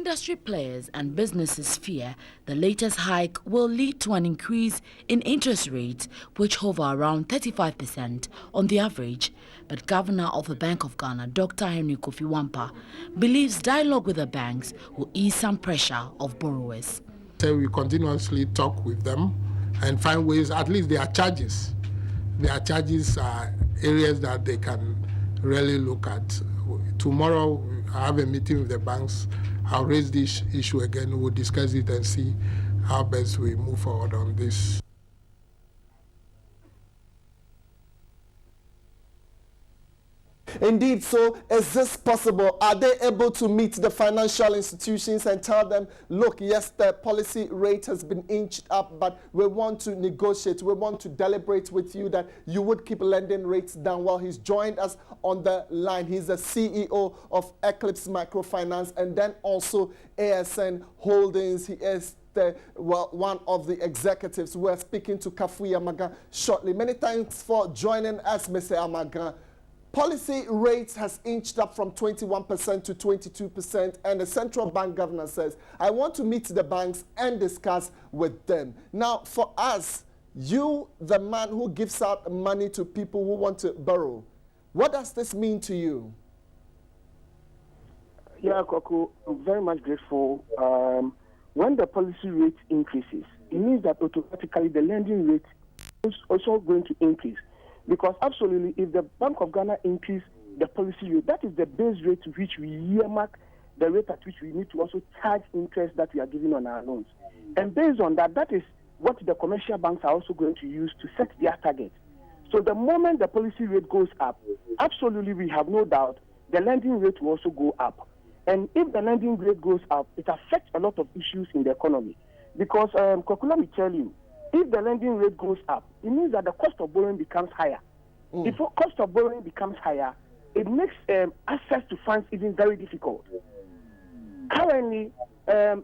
Industry players and businesses fear the latest hike will lead to an increase in interest rates, which hover around 35% on the average. But Governor of the Bank of Ghana, Dr. Kafui, believes dialogue with the banks will ease some pressure of borrowers. So we continuously talk with them and find ways, at least there are charges. There are charges, areas that they can really look at. Tomorrow, I have a meeting with the banks. I'll raise this issue again. We'll discuss it and see how best we move forward on this. Indeed, so is this possible? Are they able to meet the financial institutions and tell them, look, yes, the policy rate has been inched up, but we want to negotiate, we want to deliberate with you that you would keep lending rates down? Well, he's joined us on the line. He's the CEO of Eclipse Microfinance and then also ASN Holdings. He is one of the executives. We're speaking to Kafui Amegah shortly. Many thanks for joining us, Mr. Amegah. Policy rates has inched up from 21% to 22%, and the central bank governor says, I want to meet the banks and discuss with them. Now, for us, you, the man who gives out money to people who want to borrow, what does this mean to you? Yeah, Koko, I'm very much grateful. When the policy rate increases, it means that automatically the lending rate is also going to increase. Because absolutely, if the Bank of Ghana increase the policy rate, that is the base rate to which we earmark the rate at which we need to also charge interest that we are giving on our loans. And based on that, that is what the commercial banks are also going to use to set their target. So the moment the policy rate goes up, absolutely, we have no doubt the lending rate will also go up. And if the lending rate goes up, it affects a lot of issues in the economy. Because, Koko, let me tell you, if the lending rate goes up, it means that the cost of borrowing becomes higher. If the cost of borrowing becomes higher, it makes access to funds even very difficult. Currently,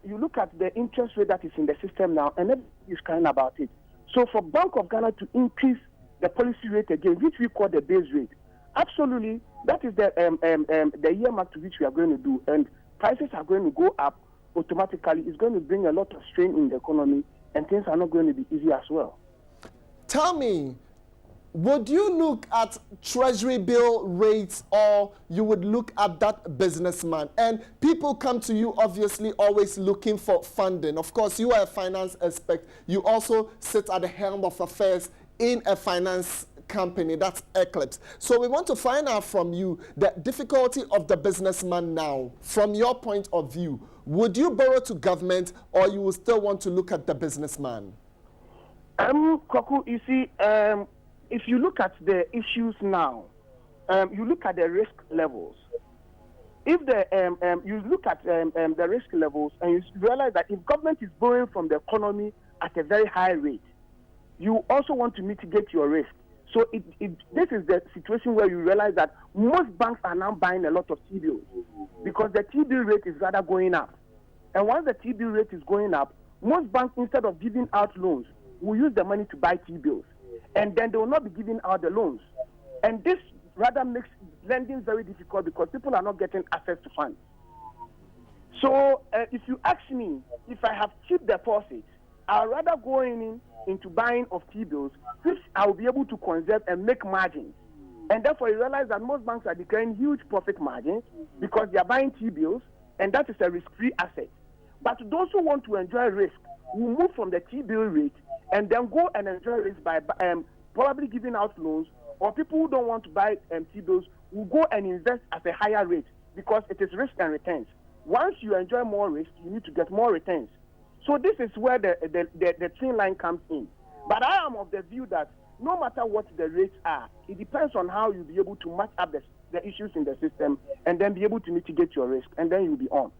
you look at the interest rate that is in the system now, and everybody is crying about it. So for Bank of Ghana to increase the policy rate again, which we call the base rate, absolutely, that is the earmark to which we are going to do, and prices are going to go up automatically. It's going to bring a lot of strain in the economy, and things are not going to be easy as well. Tell me, would you look at treasury bill rates or you would look at that businessman? And people come to you obviously always looking for funding. Of course, you are a finance expert. You also sit at the helm of affairs in a finance company, that's Eclipse. So we want to find out from you the difficulty of the businessman now. From your point of view, would you borrow to government or you will still want to look at the businessman? Koko, you see, if you look at the issues now, you look at the risk levels. If you look at the risk levels and you realize that if government is borrowing from the economy at a very high rate, you also want to mitigate your risk. So this is the situation where you realize that most banks are now buying a lot of T-bills because the T-bill rate is rather going up. And once the T-bill rate is going up, most banks, instead of giving out loans, will use the money to buy T-bills. And then they will not be giving out the loans. And this rather makes lending very difficult because people are not getting access to funds. So if you ask me, if I have cheap deposits, I'd rather go into buying of T-bills, which I will be able to conserve and make margins. And therefore, you realize that most banks are declaring huge profit margins because they are buying T-bills, and that is a risk-free asset. But those who want to enjoy risk will move from the T-bill rate and then go and enjoy risk by probably giving out loans, or people who don't want to buy T-bills will go and invest at a higher rate because it is risk and returns. Once you enjoy more risk, you need to get more returns. So this is where the thin line comes in. But I am of the view that no matter what the rates are, it depends on how you'll be able to match up the issues in the system and then be able to mitigate your risk, and then you'll be on.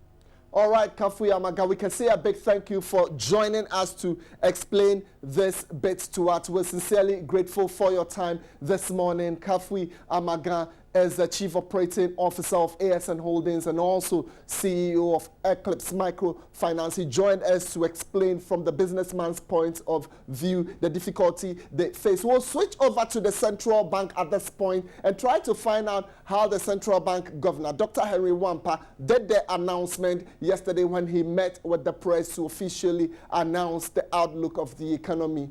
All right, Kafui Amegah, we can say a big thank you for joining us to explain this bit to us. We're sincerely grateful for your time this morning. Kafui Amegah is the Chief Operating Officer of ASN Holdings and also CEO of Eclipse Microfinance. He joined us to explain from the businessman's point of view the difficulty they face. We'll switch over to the central bank at this point and try to find out how the central bank governor, Dr. Henry Wampa, did the announcement yesterday when he met with the press to officially announce the outlook of the economy